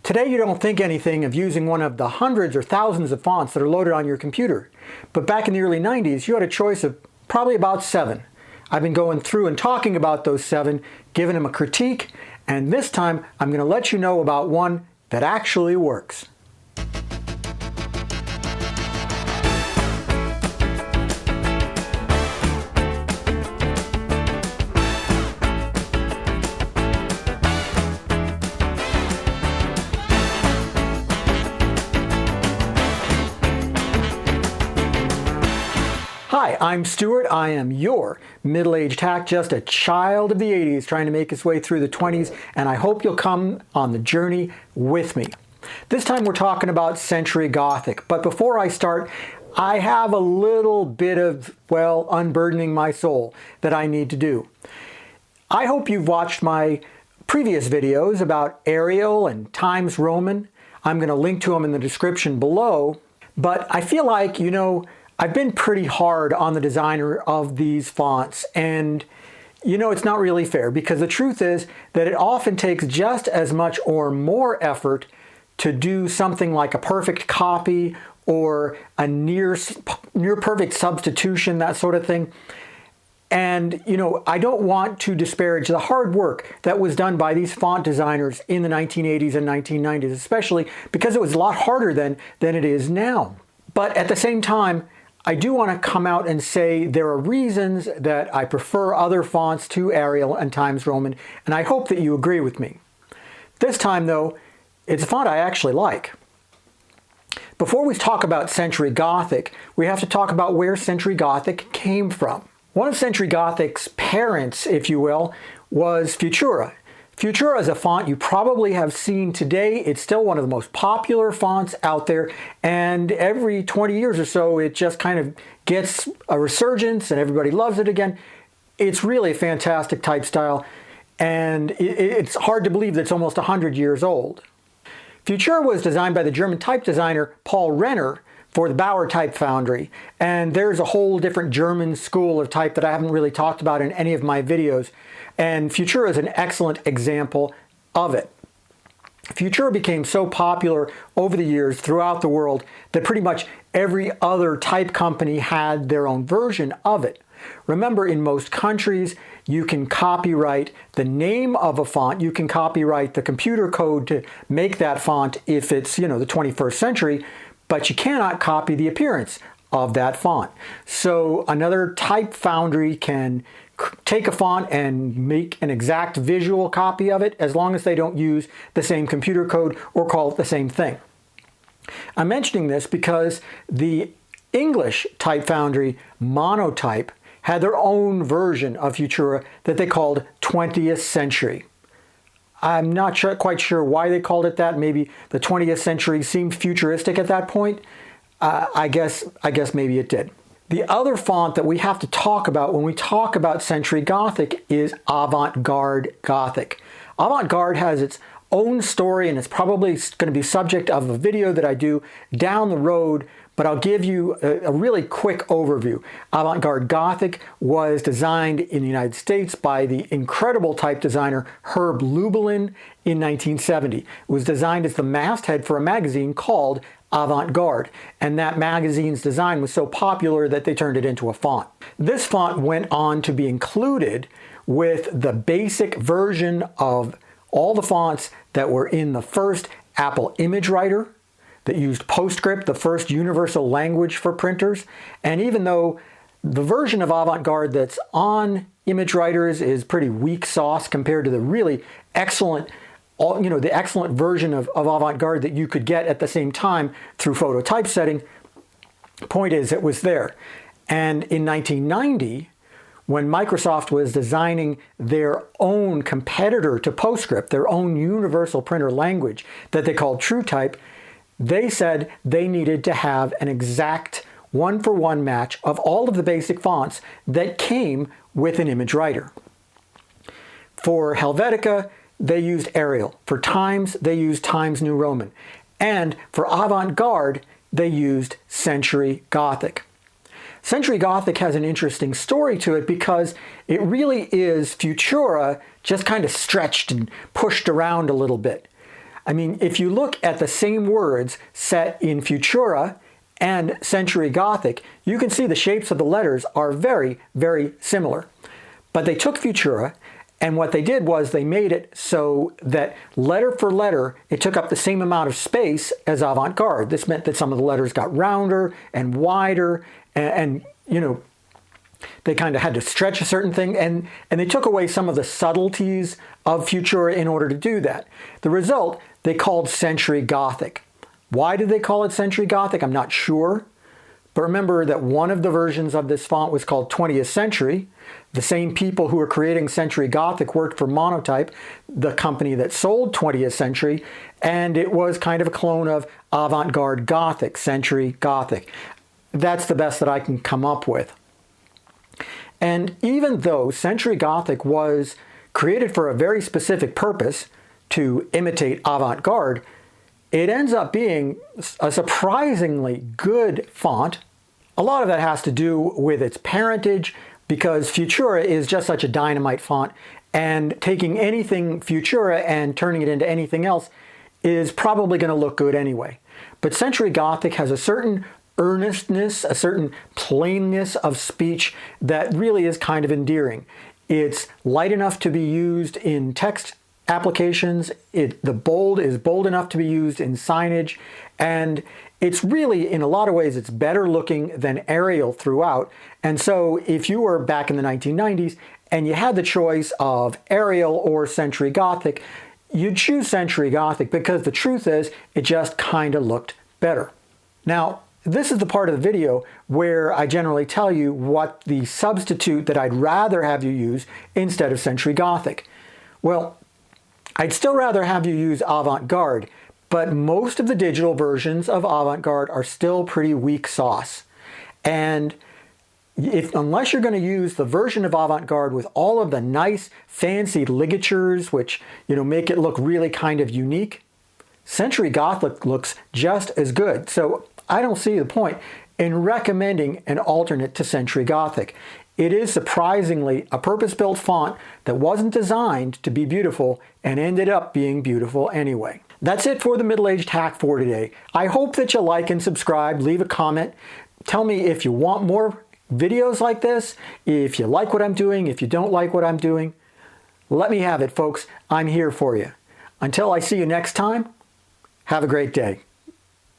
Today you don't think anything of using one of the hundreds or thousands of fonts that are loaded on your computer. But back in the early 90s, you had a choice of probably about 7. I've been going through and talking about those 7, giving them a critique, and this time I'm going to let you know about one that actually works. Hi, I'm Stuart. I am your middle-aged hack, just a child of the 80s trying to make his way through the 20s, and I hope you'll come on the journey with me. This time we're talking about Century Gothic, but before I start, I have a little bit of, well, unburdening my soul that I need to do. I hope you've watched my previous videos about Arial and Times Roman. I'm going to link to them in the description below, but I feel like, I've been pretty hard on the designer of these fonts, and it's not really fair, because the truth is that it often takes just as much or more effort to do something like a perfect copy or a near perfect substitution, that sort of thing. And I don't want to disparage the hard work that was done by these font designers in the 1980s and 1990s, especially because it was a lot harder then than it is now. But at the same time, I do want to come out and say there are reasons that I prefer other fonts to Arial and Times Roman, and I hope that you agree with me. This time, though, it's a font I actually like. Before we talk about Century Gothic, we have to talk about where Century Gothic came from. One of Century Gothic's parents, if you will, was Futura. Futura is a font you probably have seen today. It's still one of the most popular fonts out there, and every 20 years or so it just kind of gets a resurgence and everybody loves it again. It's really a fantastic type style, and it's hard to believe that it's almost 100 years old. Futura was designed by the German type designer Paul Renner for the Bauer Type Foundry, and there's a whole different German school of type that I haven't really talked about in any of my videos, and Futura is an excellent example of it. Futura became so popular over the years throughout the world that pretty much every other type company had their own version of it. Remember, in most countries, you can copyright the name of a font, you can copyright the computer code to make that font if it's, the 21st century, but you cannot copy the appearance of that font. So another type foundry can take a font and make an exact visual copy of it, as long as they don't use the same computer code or call it the same thing. I'm mentioning this because the English type foundry Monotype had their own version of Futura that they called 20th Century. I'm not quite sure why they called it that. Maybe the 20th century seemed futuristic at that point. I guess maybe it did. The other font that we have to talk about when we talk about Century Gothic is Avant Garde Gothic. Avant Garde has its own story, and it's probably going to be subject of a video that I do down the road, but I'll give you a really quick overview. Avant Garde Gothic was designed in the United States by the incredible type designer Herb Luebelin in 1970. It was designed as the masthead for a magazine called Avant Garde, and that magazine's design was so popular that they turned it into a font. This font went on to be included with the basic version of all the fonts that were in the first Apple image writer that used PostScript, the first universal language for printers. And even though the version of Avant Garde that's on image writers is pretty weak sauce compared to the really excellent the excellent version of Avant Garde that you could get at the same time through photo typesetting, point is, it was there. And in 1990, when Microsoft was designing their own competitor to PostScript, their own universal printer language that they called TrueType, they said they needed to have an exact one-for-one match of all of the basic fonts that came with an image writer. For Helvetica, they used Arial. For Times, they used Times New Roman. And for Avant Garde, they used Century Gothic. Century Gothic has an interesting story to it because it really is Futura just kind of stretched and pushed around a little bit. I mean, if you look at the same words set in Futura and Century Gothic, you can see the shapes of the letters are very, very similar. But they took Futura, and what they did was they made it so that letter for letter, it took up the same amount of space as Avant Garde. This meant that some of the letters got rounder and wider, and you know, they kind of had to stretch a certain thing, and they took away some of the subtleties of Futura in order to do that. The result, they called Century Gothic. Why did they call it Century Gothic? I'm not sure. But remember that one of the versions of this font was called 20th Century. The same people who were creating Century Gothic worked for Monotype, the company that sold 20th Century, and it was kind of a clone of Avant Garde Gothic, Century Gothic. That's the best that I can come up with. And even though Century Gothic was created for a very specific purpose, to imitate Avant Garde, it ends up being a surprisingly good font. A lot of that has to do with its parentage, because Futura is just such a dynamite font, and taking anything Futura and turning it into anything else is probably going to look good anyway. But Century Gothic has a certain earnestness, a certain plainness of speech that really is kind of endearing. It's light enough to be used in text applications, the bold is bold enough to be used in signage, and it's really, in a lot of ways, it's better looking than Arial throughout. And so if you were back in the 1990s and you had the choice of Arial or Century Gothic, you'd choose Century Gothic because the truth is it just kind of looked better. Now, this is the part of the video where I generally tell you what the substitute that I'd rather have you use instead of Century Gothic. Well, I'd still rather have you use Avant Garde, but most of the digital versions of Avant Garde are still pretty weak sauce. And unless you're going to use the version of Avant Garde with all of the nice fancy ligatures, which, you know, make it look really kind of unique, Century Gothic looks just as good. So I don't see the point in recommending an alternate to Century Gothic. It is surprisingly a purpose-built font that wasn't designed to be beautiful and ended up being beautiful anyway. That's it for the Middle-Aged Hack for today. I hope that you like and subscribe, leave a comment, tell me if you want more videos like this, if you like what I'm doing, if you don't like what I'm doing. Let me have it, folks. I'm here for you. Until I see you next time, have a great day.